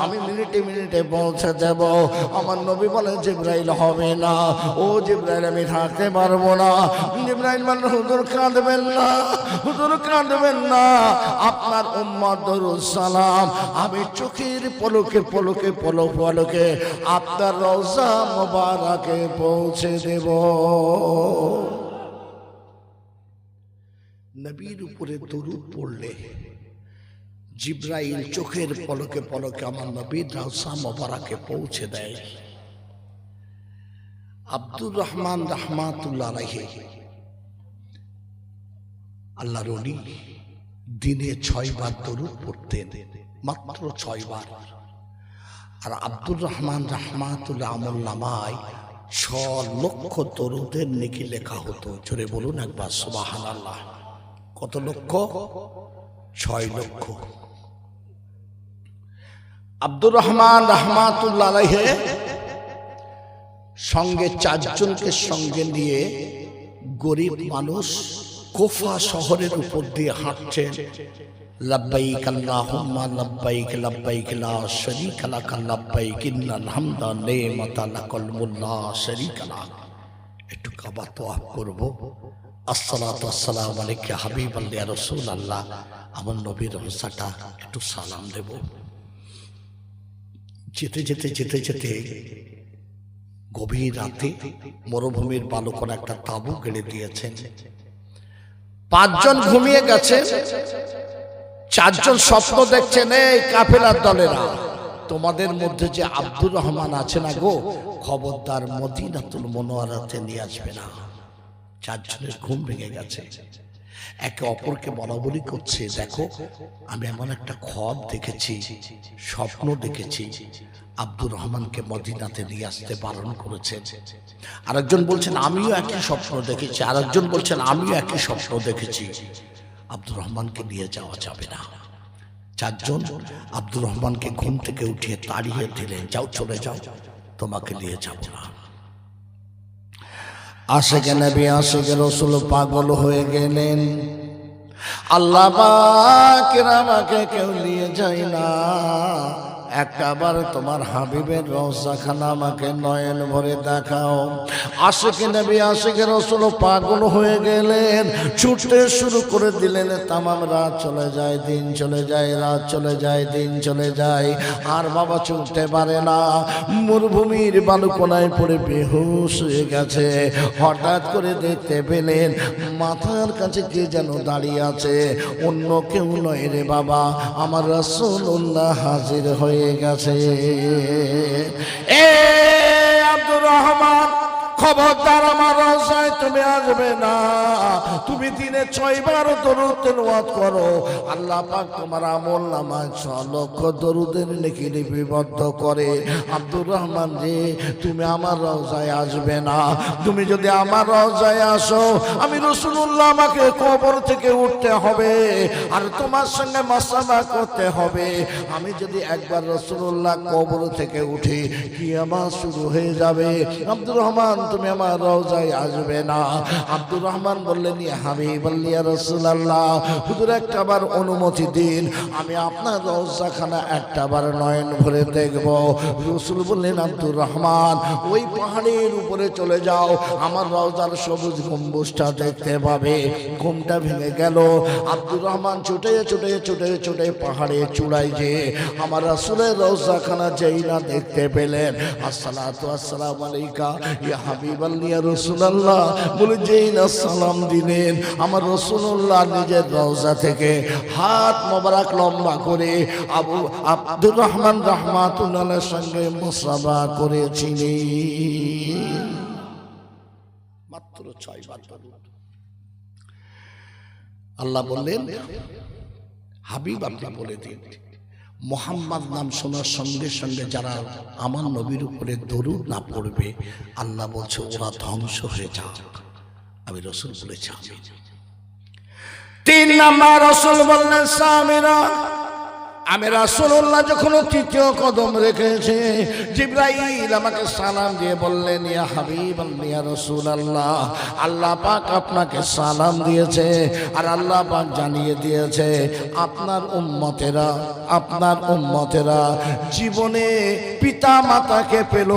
আমি মিনিটে মিনিটে পৌঁছে দেব। আমার নবী বলে, জিবরাইল হবে না, ও জিবরাইল আমি থাকতে পারবো না। জিবরাইল বলেন, হুজুর কাঁদবেন না, হুজুর কাঁদবেন না, আপনার উম্মত দরুদ সালাম আমি চোখের পলকে পলকে পলকে আপনার রওজা মোবারকে পৌঁছে দেব। নবীর উপরে দরুদ পড়লে জিবরাইল চোখের পলকে পলকে আমার নবীর রওজা মোবারকে পৌঁছে দেয়। আব্দুর রহমান রাহমাতুল্লাহ আলাইহি আল্লাহর ওলি দিনে 6 বার দরুদ পড়তেন, মাত্র 6 বার। আর আব্দুর রহমান রাহমাতুল্লাহ আমলনামায় 6 লক্ষ দরুদের নেকি লেখা হতো। জোরে বলুন একবার সুবহানাল্লাহ। কত লক্ষ? 6 লক্ষ। আব্দুর রহমান রাহমাতুল্লাহ আলাইহি সঙ্গে 4 জনকে সঙ্গে নিয়ে গরিব মানুষ কুফা শহরের উপর দিয়ে হাঁটছেন। লব্বাইক আল্লাহুম্মা লব্বাইক লব্বাইক লা শারীকা লাক লব্বাইক ইন্নাল হামদা নি'মাতা লাকাল মুলক লা শারীকা লাক। একটু কাবা তওয়াফ করব। আসসালাতু ওয়াসসালামু আলাইকা হাবিবাল্লাহ ইয়া রাসূলুল্লাহ। আমার নবীর রওজাটা একটু সালাম দেব। যেতে যেতে যেতে যেতে গভীর রাতে মরুভূমির বালকরা একটা তাঁবু গেড়ে দিয়েছেন। 5 জন ঘুমিয়ে গেছে, 4 জন স্বপ্ন দেখছেন। এই কাফেলার দলেরা, তোমাদের মধ্যে যে আব্দুর রহমান আছে না গো, খবরদার মদিনাতুল মুনাওয়ারাতে নিয়ে আসবে না। 4 জনের ঘুম ভেঙে গেছে, একে অপরকে বলা বলি করছে, দেখো আমি এমন একটা খ্বাব দেখেছি, স্বপ্ন দেখেছি, আব্দুর রহমানকে মদিনাতে নিয়ে আসতে বারণ করেছেন। আরেকজন বলছেন আমিও একই স্বপ্ন দেখেছি, আরেকজন বলছেন আমিও একই স্বপ্ন দেখেছি, আব্দুর রহমানকে নিয়ে যাওয়া যাবে না। 4 জন আব্দুর রহমানকে ঘুম থেকে উঠিয়ে তাড়িয়ে দিলেন, যাও চলে যাও, তোমাকে নিয়ে যাব না। আশিকে নবী আশিকে রাসূল পাগল হয়ে গেলেন। আল্লাহ পাক আমাকে কেউ নিয়ে যায় না, একটাবার তোমার হাবিবের রওজাখানা আমাকে নয়ন ভরে দেখাও। আশিকে নবী আশিকে রাসূল পাগল হয়ে গেলেন, ছুটতে শুরু করে দিলেন। তামাম রাত চলে যায়, দিন চলে যায়, রাত চলে যায়, দিন চলে যায়, আর বাবা ছুটতে পারে না। মরুভূমির বালুকোনায় পড়ে বেহুশ হয়ে গেছে। হঠাৎ করে দেখতে পেলেন মাথার কাছে কে যেন দাঁড়িয়ে আছে, অন্য কেউ নয় রে বাবা, আমার রাসূলুল্লাহ হাজির হয়ে গেছে। এ আব্দুর রহমান, খবরদার আমার রওজায় তুমি আসবে না। তুমি দিনে 6 বার দরুদ তেলাওয়াত করো, আল্লাহ পাক তোমার আমল নামায় 6 লক্ষ দরুদের নেকি লিপিবদ্ধ করে। আব্দুর রহমান রে, তুমি আমার রওজায় আসবে না। তুমি যদি আমার রওজায় আসো, আমি রাসূলুল্লাহ, আমাকে কবর থেকে উঠতে হবে আর তোমার সঙ্গে মাসাবা করতে হবে। আমি যদি একবার রাসূলুল্লাহ কবর থেকে উঠি, কিয়ামত শুরু হয়ে যাবে। আব্দুর রহমান, তুমি আমার রওজায় আসবে না। আব্দুর রহমান বললেন, ইয়া হাবিবাল্লাহ, ইয়া রাসূলুল্লাহ, হুজুর একটাবার অনুমতি দিন, আমি আপনার রওজাখানা একটাবার নয়ন ভরে দেখব। রাসূল বললেন, আব্দুর রহমান, ওই পাহাড়ের উপরে চলে যাও, আমার রওজার সবুজ গম্বুজটা দেখতে পাবে। ঘুমটা ভেঙে গেল। আব্দুর রহমান ছুটে ছুটে ছুটে ছুটে পাহাড়ের চূড়ায় যে আমার রাসূলের রওজাখানা যেই না দেখতে পেলেন, আসসালাতু আসসালামু আলাইকা ইয়া হাবিবাল্লাহ, ইয়া রাসূলুল্লাহ বলে যেই না সালাম দিলেন, আমার রাসূলুল্লাহ নিজের রওজা থেকে হাত মোবারক লম্বা করে আব্দুর রহমান রাহমাতুল্লাহর সঙ্গে মুসাফা করেছিলেন। মাত্র 6 বার। আল্লাহ বললেন, হাবিব আপনি বলে দিন, মোহাম্মদ নাম শোনার সঙ্গে সঙ্গে যারা আমার নবীর উপরে দরুদ না পড়বে, আল্লাহ বলছে ওরা ধ্বংস হয়ে যাক। আমি রাসূল বলেছি আমিন। 3 নাম্বার রাসূল বললেন সামিরা। আমি রাসূলুল্লাহ যখন তৃতীয় কদম রেখেছে, জিবরাইল আমাকে সালাম দিয়ে বললেন, ইয়া হাবিবাল্লাহ, ইয়া রাসূলুল্লাহ, আল্লাহ পাক আপনাকে সালাম দিয়েছে আর আল্লাহ পাক জানিয়ে দিয়েছে আপনার উম্মতেরা জীবনে পিতা মাতাকে পেল,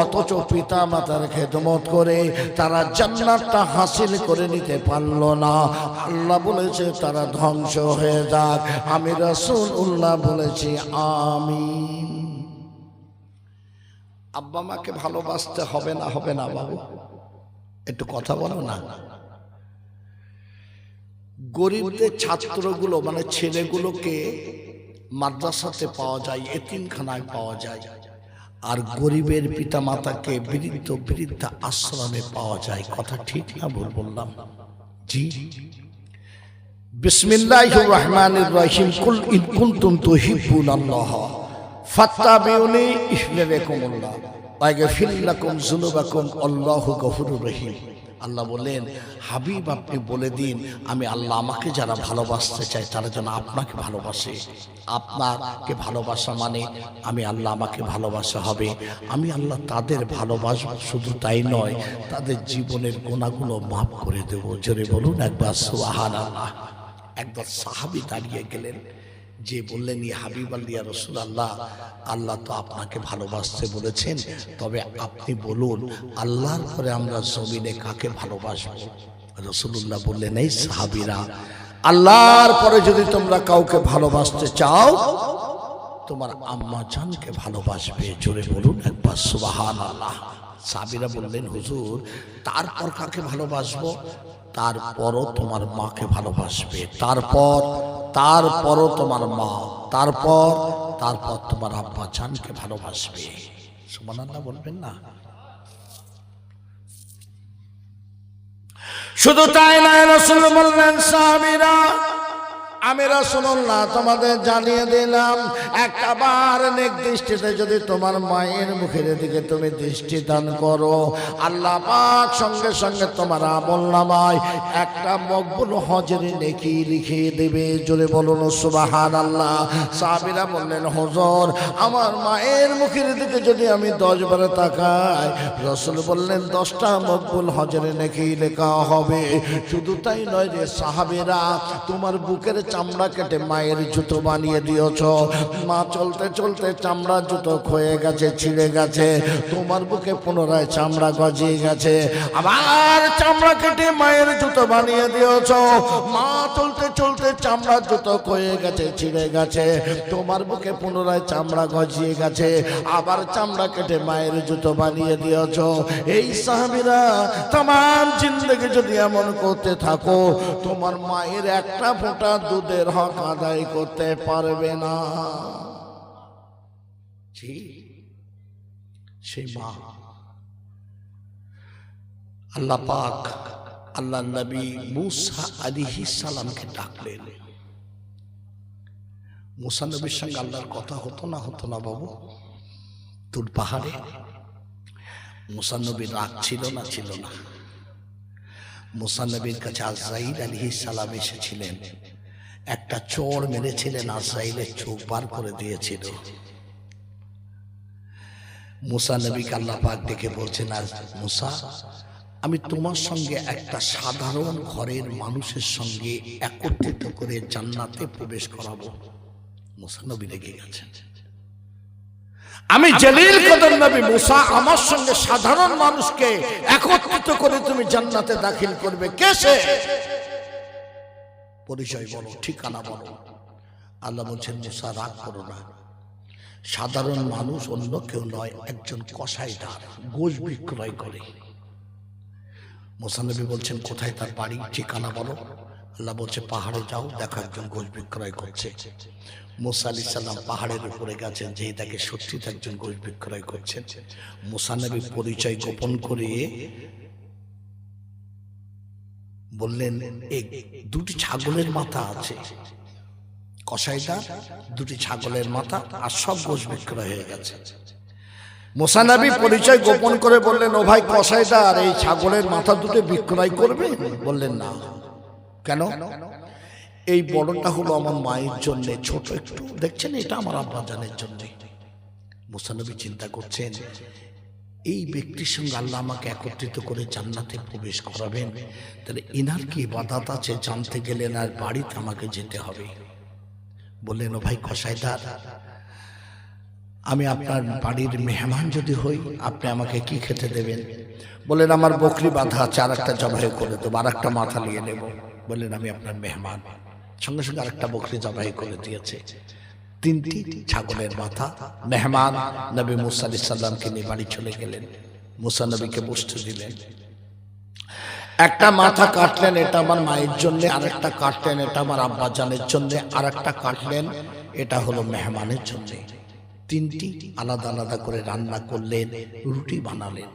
অথচ পিতা মাতার খেদমত করে তারা জান্নাতটা হাসিল করে নিতে পারল না। আল্লাহ বলেছে তারা ধ্বংস হয়ে যাক। আমি রাসূলুল্লাহ বলেছি আমিন। আব্বা মাকে ভালোবাসতে হবে না? হবে না বাবু? একটু কথা বলো না। গরিবদের ছাত্রগুলো মানে ছেলেগুলোকে মাদ্রাসাতে পাওয়া যায়, এতিমখানায় পাওয়া যায়, আর গরিবের পিতা মাতাকে বৃদ্ধা আশ্রমে পাওয়া যায়। কথা ঠিক না ভুল বললাম? জি। বিসমিল্লাহির রহমানির রহিম। কুল ইন কুনতুম তুহিব্বুনাল্লাহ ফাত্তাবিউনি ইহবিবকুমুল্লাহ ওয়া ইয়াগফির লাকুম যুনুবাকুম আল্লাহু গফুরুর রহিম। আল্লাহ বলেন, হাবিব আপনি বলে দিন, আমি আল্লাহ, আমাকে যারা ভালোবাসতে চায় তারা যেন আপনাকে ভালোবাসে। আপনাকে ভালোবাসা মানে আমি আল্লাহ, আমাকে ভালোবাসা হবে। আমি আল্লাহ তাদের ভালোবাসব, শুধু তাই নয়, তাদের জীবনের গুনাহগুলো মাফ করে দেব। জোরে বলুন একবার সুবহানাল্লাহ। একদল সাহাবী দাঁড়িয়ে গেলেন, যে বললেন, ইয়া হাবিবাল্লাহ, ইয়া রাসূলুল্লাহ, আল্লাহ তো আপনাকে ভালোবাসতে বলেছেন, তবে আপনি বলুন আল্লাহর পরে আমরা জমিনে কাকে ভালোবাসবো? রাসূলুল্লাহ বললেন, এই সাহাবীরা, আল্লাহর পরে যদি তোমরা কাউকে ভালোবাসতে চাও, তোমার আম্মা জানকে ভালোবাসবে। জোরে বলুন একবার সুবহানাল্লাহ। সাহাবীরা বললেন, হুজুর তারপর কাকে ভালোবাসবো? তারপরও তোমার মাকে ভালোবাসবে, তারপরও তোমার মা, তারপর তোমার আব্বা জানকে ভালোবাসবে। সুবহানাল্লাহ বলবেন না? শুধু তাই নয়, রাসূল বললেন, সাহাবীরা, আমি রাসূলুল্লাহ তোমাদের জানিয়ে দিলাম, একবার নেক দৃষ্টিতে যদি তোমার মায়ের মুখের দিকে তুমি দৃষ্টি দান করো, আল্লাহ পাক সঙ্গে সঙ্গে তোমার আমলনামায় একটা মকবুল হজের নেকি লিখে দেবে। জোরে বলুন সুবহানাল্লাহ। সাহাবীরা বললেন, হুজুর আমার মায়ের মুখের দিকে যদি আমি 10 বার তাকাই, রাসূল বললেন 10টা মকবুল হজের নেকি লেখা হবে। শুধু তাই নয় রে সাহাবীরা, তোমার বুকের চামড়া কেটে মায়ের জুতো বানিয়ে দিয়েছ। মা চলতে চলতে চামড়া জুতো ক্ষয়ে গেছে, ছিঁড়ে গেছে, তোমার বুকে পুনরায় চামড়া গজিয়ে গেছে, আবার চামড়া কেটে মায়ের জুতো বানিয়ে দিয়েছ। মা চলতে চলতে চামড়া জুতো ক্ষয়ে গেছে, ছিঁড়ে গেছে, তোমার বুকে পুনরায় চামড়া গজিয়ে গেছে, আবার চামড়া কেটে মায়ের জুতো বানিয়ে দিয়েছ। এই সাহাবীরা तमाम जिंदगी যদি এমন করতে থাকো, তোমার মায়ের একটা ফোঁটা দুধের হক আদায় করতে পারবে না। সেই মা আল্লাহ পাক আল্লাহ নবী মুসা আলাইহিস সালামকে ডাকলেন। মুসা নবীর সঙ্গে আল্লাহর কথা হতো না বাবু? তুর পাহাড়ে মুসা নবীর রাগ ছিল না? মুসা নবীর কাছে আজরাইল আলাইহিস সালাম এসেছিলেন, একটা চোর মেরেছিলেন, আজরাইলের চোখ বার করে দিয়েছিল। মুসা নবীকে আল্লাহ পাক ডেকে বলছেন, আজ মুসা, আমি তোমার সঙ্গে একটা সাধারণ ঘরের মানুষের সঙ্গে একত্রিত করে জান্নাতে প্রবেশ করাবো। মুসা নবী রেগে গেছেন। আমি জলিল কদর নবী মুসা, আমার সঙ্গে সাধারণ মানুষকে একত্রিত করে তুমি জান্নাতে দাখিল করবে, কে সে? পরিচয় বলো, ঠিকানা বলো। আল্লাহ বলছেন, মুসা রাগ করো না, সাধারণ মানুষ অন্য কেউ নয়, একজন কসাইদার, গোশ বিক্রয় করে। মুসা নবী বলছেন, কোথায় তার বাড়ি, ঠিকানা বলো। আল্লাহ বলছে, পাহাড়ে যাও, দেখো একজন গোশ বিক্রয় করছে। মুসা আলাইহিস সালাম পাহাড়ের উপরে গেছেন, যেই তাকে সত্যি একজন গোশ বিক্রয় করছেন। মুসা নবী পরিচয় গোপন করে বললেন, এই দুটি ছাগলের মাথা আছে, কসাইদার দুটি ছাগলের মাথা আর সব গোশ বিক্রয় হয়ে গেছে। মুসা নবী পরিচয় গোপন করে বললেন, ও ভাই কসাইদার, এই ছাগলের মাথা দুটো বিক্রয় করবে? বললেন, না। কেন? এই বড়টা হলো আমার মায়ের জন্য, ছোট একটু দেখছেন, এটা আমার আব্বা জানের জন্য। মুসা নবী চিন্তা করছেন, এই ব্যক্তির সঙ্গে আল্লাহ আমাকে একত্রিত করে জান্নাতে প্রবেশ করাবেন, তাহলে ইনার কি ইবাদত আছে জানতে গেলেন, আর বাড়িতে আমাকে যেতে হবে। বললেন, ও ভাই কসাইদার, আমি আপনার বাড়ির মেহমান যদি হই, আপনি আমাকে কি খেতে দেবেন? বললেন, আমার বকরি বাঁধা আছে, আর একটা জবাই করে দেবো, আর একটা মাথা নিয়ে নেব। বললেন, আমি আপনার মেহমান। সঙ্গে সঙ্গে আরেকটা বকরি জবাই করে দিয়েছে, তিনটি ছাগলের মাথা। মেহমান নবী মুসা আলাইহিস সালামকে নিয়ে বাড়ি চলে গেলেন। মুসা নবীকে বসতে দিলেন। একটা মাথা কাটলেন, এটা আমার মায়ের জন্য, আরেকটা কাটলেন, এটা আমার আব্বা জানের জন্য, আর একটা কাটলেন, এটা হলো মেহমানের জন্য। তিনটি আলাদা আলাদা করে রান্না করলেন, রুটি বানালেন।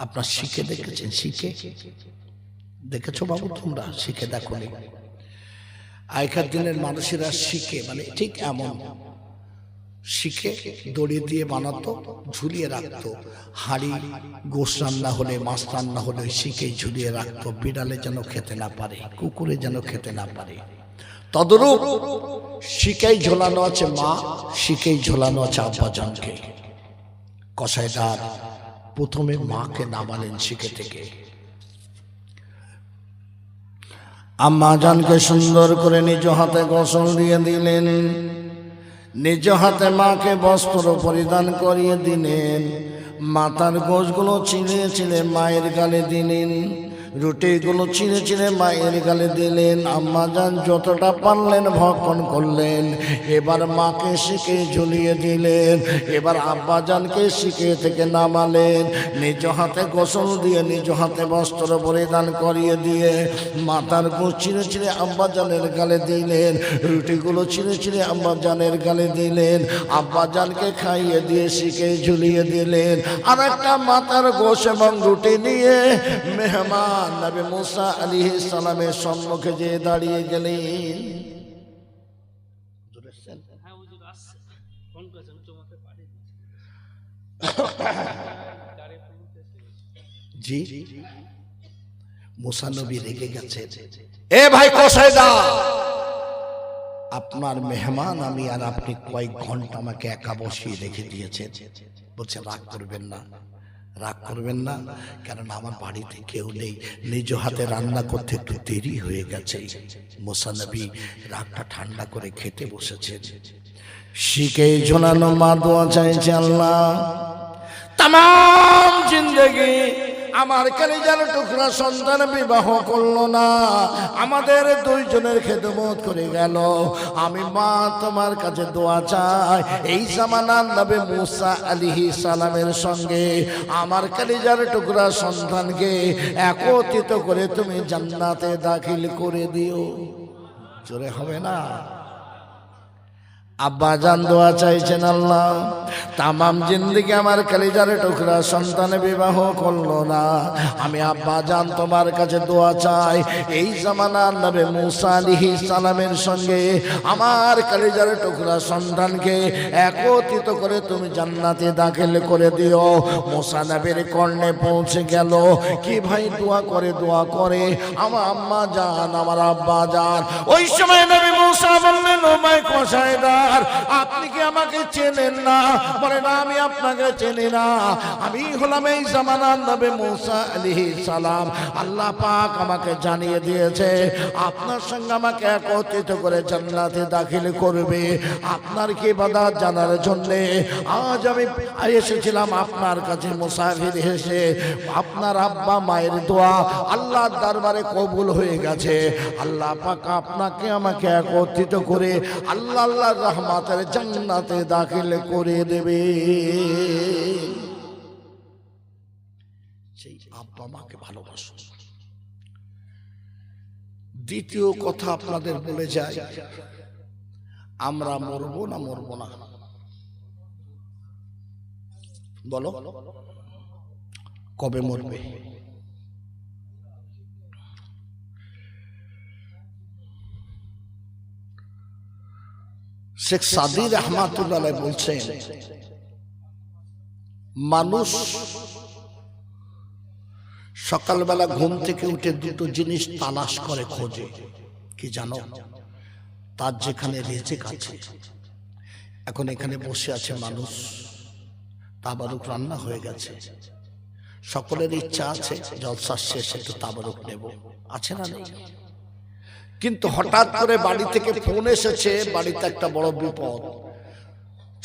আপনার শিখে দেখেছেন? শিখে দেখেছো বাবু তোমরা? শিখে দেখো নি? আগেকার দিনের মানুষেরা শিখে মানে ঠিক এমন শিখে দড়ি দিয়ে বানাতো, ঝুলিয়ে রাখতো। হাঁড়ি গোশ রান্না হলে, মাছ রান্না হলে শিখেই ঝুলিয়ে রাখতো, বিড়ালে যেন খেতে না পারে, কুকুরে যেন খেতে না পারে। তদরূপ শিখেই ঝোলানো আছে মা, শিখেই ঝোলানো আছে আব্বাজানকে। কসাইদার প্রথমে মাকে নামালেন শিখে থেকে, আম্মাজানকে সুন্দর করে নিজ হাতে গোসল দিয়ে দিলেন, নিজ হাতে মাকে বস্ত্র পরিধান করিয়ে দিলেন, মাথার গোশগুলো ছিঁড়ে ছিঁড়ে মায়ের গালে দিলেন, রুটিগুলো ছিঁড়ে ছিঁড়ে মায়ের গালে দিলেন। আম্মাজান যতটা পারলেন ভক্ষণ করলেন। এবার মাকে শিখে ঝুলিয়ে দিলেন, এবার আব্বাজানকে শিখে থেকে নামালেন, নিজ হাতে গোসল দিয়ে নিজ হাতে বস্ত্র পরিধান করিয়ে দিয়ে মাথার গোশ ছিঁড়ে ছিঁড়ে আব্বাজানের গালে দিলেন, রুটিগুলো ছিঁড়ে ছিঁড়ে আব্বাজানের গালে দিলেন, আব্বাজানকে খাইয়ে দিয়ে শিখে ঝুলিয়ে দিলেন। আর একটা মাথার গোশ এবং রুটি নিয়ে মেহমান নবী মুসা আলাইহিস সালামের সম্মুখে যে দাঁড়িয়ে গেলেন। জি মুসা নবী রেগে গেছে, এ ভাই কসাইদার, আপনার মেহমান আমি, আর আপনি কয়েক ঘন্টা আমাকে একা বসিয়ে রেখে দিয়েছেন। বলছে, রাগ করবেন না, রাগ করবেন না, কারণ আমার বাড়িতে কেউ নেই, নিজ হাতে রান্না করতে একটু দেরি হয়ে গেছে। মুসা নবী রাগটা ঠান্ডা করে খেতে বসেছেন। শিখে ঝোলানো মা দোয়া চাইছে, আল্লাহ তামাম জিন্দেগি আমার কলিজার টুকরা সন্তান বিবাহ করলো না, আমাদের দুইজনের খেদমত করে গেল। আমি মা তোমার কাছে দোয়া চাই, এই জামানার নবী মুসা আলাইহিস সালামের সঙ্গে আমার কলিজার টুকরা সন্তানকে একত্রিত করে তুমি জান্নাতে দাখিল করে দিও। জোরে হবে না? আব্বা জান দোয়া চাইছেন, আল্লাহ তামাম জিন্দেগি আমার কলিজার টুকরা সন্তান বিবাহ করলো না, আমি আব্বা জান তোমার কাছে দোয়া চাই, এই জামানার নবী মুসা আলাইহিস সালামের সঙ্গে আমার কলিজার টুকরা সন্তানকে একত্রিত করে তুমি জান্নাতে দাখিল করে দিও। মুসা নবীর কর্ণে পৌঁছে গেল। কি ভাই দোয়া করে আমার আম্মা জান, আমার আব্বা জান। ওই সময় নবী মুসা বললেন, ও মাই কসাইদার, আপনি কি আমাকে চেনেন না? বলে না, আমি আপনাকে চিনি না, আমি হলাম এই জামানার নবী মুসা আলাইহিস সালাম। আল্লাহ পাক আমাকে জানিয়ে দিয়েছে আপনার সঙ্গে আমাকে একত্রিত করে জান্নাতে দাখিল করবে। আপনার কি ইবাদত জানার জন্য আজ আমি এসেছিলাম আপনার কাছে মুসাফির এসে। আপনার আব্বা মায়ের দোয়া আল্লাহর দরবারে কবুল হয়ে গেছে। আল্লাহ পাক আপনাকে আমাকে একত্রিত করে আল্লাহ আল্লাহর রহমতের জান্নাতে দাখিল করে দেবে। সেই আব্বা মাকে ভালোবাসুন। দ্বিতীয় কথা আপনাদের বলে যাই, আমরা মরবো না মরবো না? বলো কবে মরবে? শেখ সাদি রহমাতুল্লাহ বলছেন, মানুষ সকালবেলা ঘুম থেকে উঠে দুটো জিনিস তালাশ করে, খোঁজে। কি জানো? তার যেখানে রিজিক আছে। এখন এখানে বসে আছে মানুষ, তাবারুক রান্না হয়ে গেছে, সকলের ইচ্ছা আছে জলসার শেষে একটু তাবারুক নেব, আছে না নেই? কিন্তু হঠাৎ করে বাড়ি থেকে ফোন এসেছে, বাড়িতে একটা বড় বিপদ,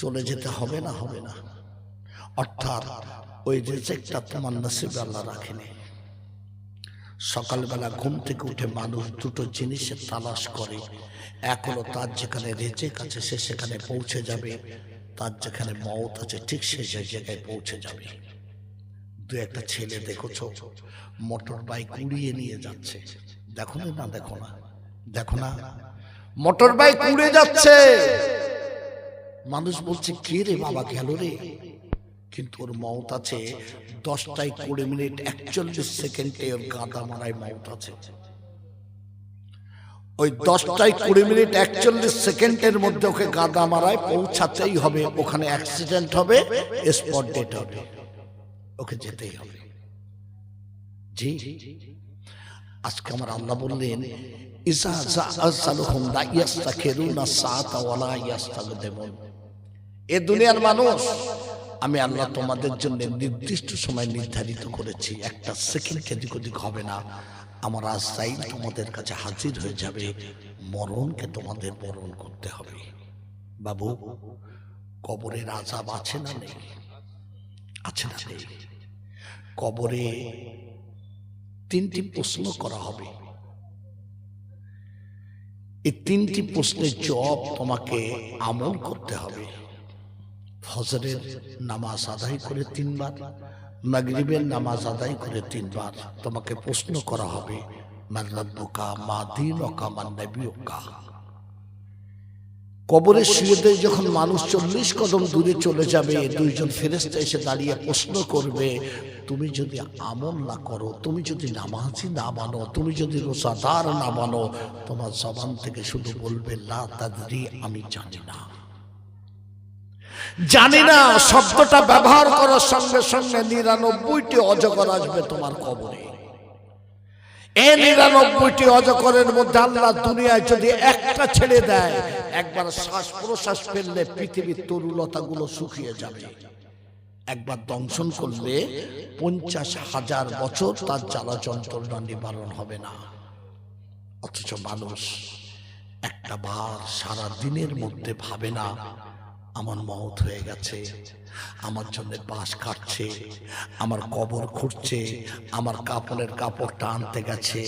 চলে যেতে হবে না? হবে না। অর্থাৎ ওই রিজিকটা তোমার নসিবে আল্লাহ রাখেনি। সকালবেলা ঘুম থেকে উঠে মানুষ দুটো জিনিসের তালাশ করে। এক হলো তার যেখানে রিজিক আছে সে সেখানে পৌঁছে যাবে, তার যেখানে মওত আছে ঠিক সেই জায়গায় পৌঁছে যাবে। দু একটা ছেলে দেখেছ মোটর বাইক উড়িয়ে নিয়ে যাচ্ছে, দেখো না? দেখো না? দেখো না? মোটর বাইক উড়ে যাচ্ছে, মানুষ বলছে কে রে বাবা গেল রে, কিন্তু ওর মওত আছে 10:20 ওর গাদা মারায় মওত আছে। ওই 10:20 মধ্যে ওকে গাদা মারায় পৌঁছাতেই হবে, ওখানে অ্যাক্সিডেন্ট হবে, স্পট ডেট হবে, ওকে যেতেই হবে। জি, আজকে আমার আল্লাহ বললেন, ইজা জাআসালহুম লা ইস্তাখিরুনা সাআতা ওয়ালা ইস্তাকদিমুন। এ দুনিয়ার মানুষ, আমি আল্লাহ তোমাদের জন্য নির্দিষ্ট সময় নির্ধারিত করেছি, একটা সেকেন্ড এদিক ওদিক হবে না। আমার আজরাইল তোমাদের কাছে হাজির হয়ে যাবে, মরণকে তোমাদের বরণ করতে হবে। বাবু, কবরের আযাব আছে না নেই? আছে না নেই? কবরে 3টি প্রশ্ন করা হবে। এই 3টি প্রশ্নের জবাব তোমাকে আমল করতে হবে। ফজরের নামাজ আদায় করে 3 বার, মাগরিবের নামাজ আদায় করে 3 বার তোমাকে প্রশ্ন করা হবে, মান রাব্বুকা, মা দীনুকা, মান নাবিয়ুকা। কবরে শুয়ে দিয়ে যখন মানুষ 40 কদম দূরে চলে যাবে, দুইজন ফেরেশতা এসে দাঁড়িয়ে প্রশ্ন করবে, তুমি যদি আমল না করো, তুমি যদি নামাজি না মানো, তুমি যদি রোজাদার না মানো, তোমার জবান থেকে শুধু বলবে লা তাদরি, আমি জানি না। জানি না শব্দটা ব্যবহার করার সঙ্গে সঙ্গে 99টি অজগর আসবে তোমার কবরে। এই 99টি অজগরের মধ্যে আল্লাহ দুনিয়ায় যদি একটা ছেড়ে দেয়, একবার শ্বাস প্রশ্বাস ফেললে পৃথিবীর তরুলতাগুলো শুকিয়ে যাবে। একবার দংশন করলে 50,000 বছর তার জ্বালা যন্ত্রণা নিবারণ হবে না। অথচ মানুষ একটা বার সারা দিনের মধ্যে ভাবে না আমার মওত হয়ে গেছে, আমার জন্য বাঁশ কাটছে, আমার কবর খুঁড়ছে, আমার কাপড়ের কাপড়টা আনতে গেছে।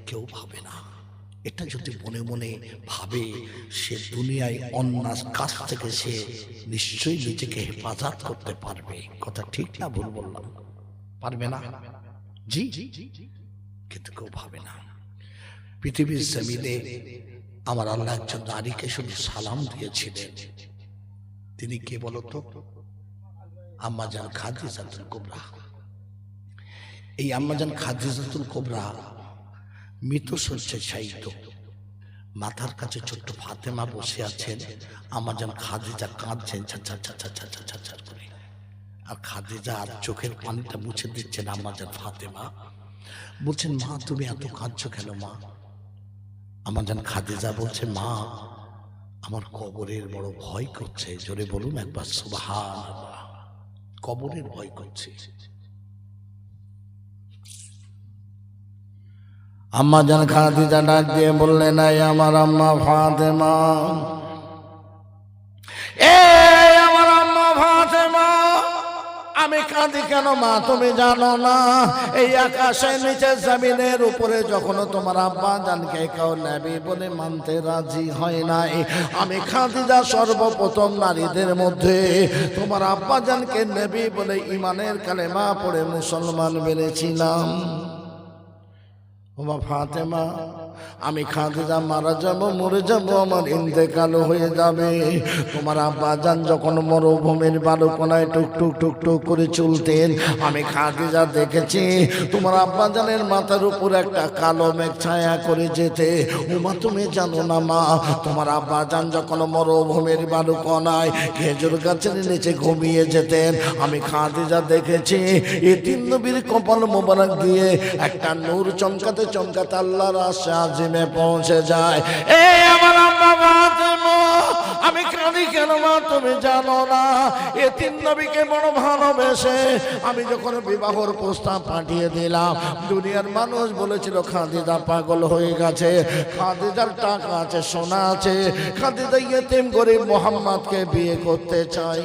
কেউ ভাবে না। এটা যদি মনে মনে ভাবে, সে দুনিয়ায় অন্যায় কাছ থেকে সে নিশ্চয়ই নিজেকে হেফাজত করতে পারবে। কথা ঠিক না ভুল বললাম? পারবে না? জি। কিন্তু কেউ ভাবে না। পৃথিবীর জমিনে আমার আল্লাহ একজন নারীকে শুধু সালাম দিয়েছিলেন। তিনি কে বলতো? আম্মাজান খাদিজাতুল কুবরা। এই আম্মাজান খাদিজাতুল কুবরা মৃত শয্যায় শায়িত। মাথার কাছে ছোট্ট ফাতেমা বসে আছেন। আম্মাজান খাদিজা কাঁদছেন ঝাঝার করে। আর খাদিজা আর চোখের পানিটা মুছে দিচ্ছেন আম্মাজান ফাতেমা। বলছেন, মা তুমি এত কাঁদছো কেন মা? আম্মাজান খাদিজা বলছে, মা আমার কবরের বড় ভয় করছে। জোরে বলুন একবার সুবহানাল্লাহ। কবরের ভয় করছে। আম্মাজান খাদিজা ডাক দিয়ে বললেন, এই আমার আম্মা ফাতেমা, এই আমার আম্মা ফাতেমা, আমি কাঁদি কেন মা তুমি জানো না? এই আকাশের নিচে জমিনের উপরে যখন তোমার আব্বা জানকে কেউ নবী বলে মানতে রাজি হয় নাই, আমি খাদিজা সর্বপ্রথম নারীদের মধ্যে তোমার আব্বা জানকে নবী বলে ইমানের কালেমা পড়ে মুসলমান বেড়েছিলাম। ওমা ফাতেমা, আমি খাদিজা মারা যাব, মরে যাব, আমার ইন্তেকাল হয়ে যাবে। তোমার আব্বাজান যখন মরুভূমির বালুকোনায় টুকটুক টুকটুক করে চলতেন, আমি খাদিজা দেখেছি তোমার আব্বাজানের মাথার উপর একটা কালো মেঘ ছায়া করে যেতে। ওমা তুমি জানো না মা, তোমার আব্বাজান যখন মরুভূমির বালুকোনায় খেজুর গাছের নিচে ঘুমিয়ে যেতেন, আমি খাদিজা দেখেছি এই তিন নবীর কপাল মোবারক দিয়ে একটা নূর চমকাতে চমকাতে আল্লাহর আরশে আজিমে পৌঁছে যায়। এই আমার আম্মা ফাতেমা, আমি কাঁদি কেন মা তুমি জানো না? এই তিন নবীকে বড় ভালোবেসে আমি যখন বিবাহর প্রস্তাব পাঠিয়ে দিলাম, দুনিয়ার মানুষ বলেছিল খাদিজা পাগল হয়ে গেছে, খাদিজার টাকা আছে, সোনা আছে, খাদিজা ইয়েতিম গরিব মুহাম্মদকে বিয়ে করতে চাই।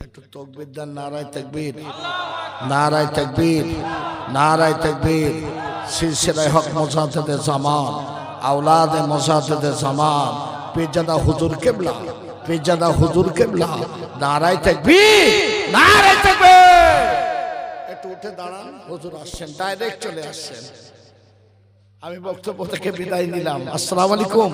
একটু তাকবীর দেন, নারায়ে তাকবীর, নারায়ে তাকবীর, নারায়ে তাকবীর। সিলসিলায়ে হক মুজাদ্দিদে জামান, আওলাদে মুজাদ্দিদে জামান, পীরজাদা হুজুর কিবলা, পীরজাদা হুজুর কিবলা, নারায়ে তাকবীর, নারায়ে তাকবীর। একটু উঠে দাঁড়ান, হুজুর আসছেন, ডাইরেক্ট চলে আসছেন। আমি বক্তব্য থেকে বিদায় নিলাম। আসসালামু আলাইকুম।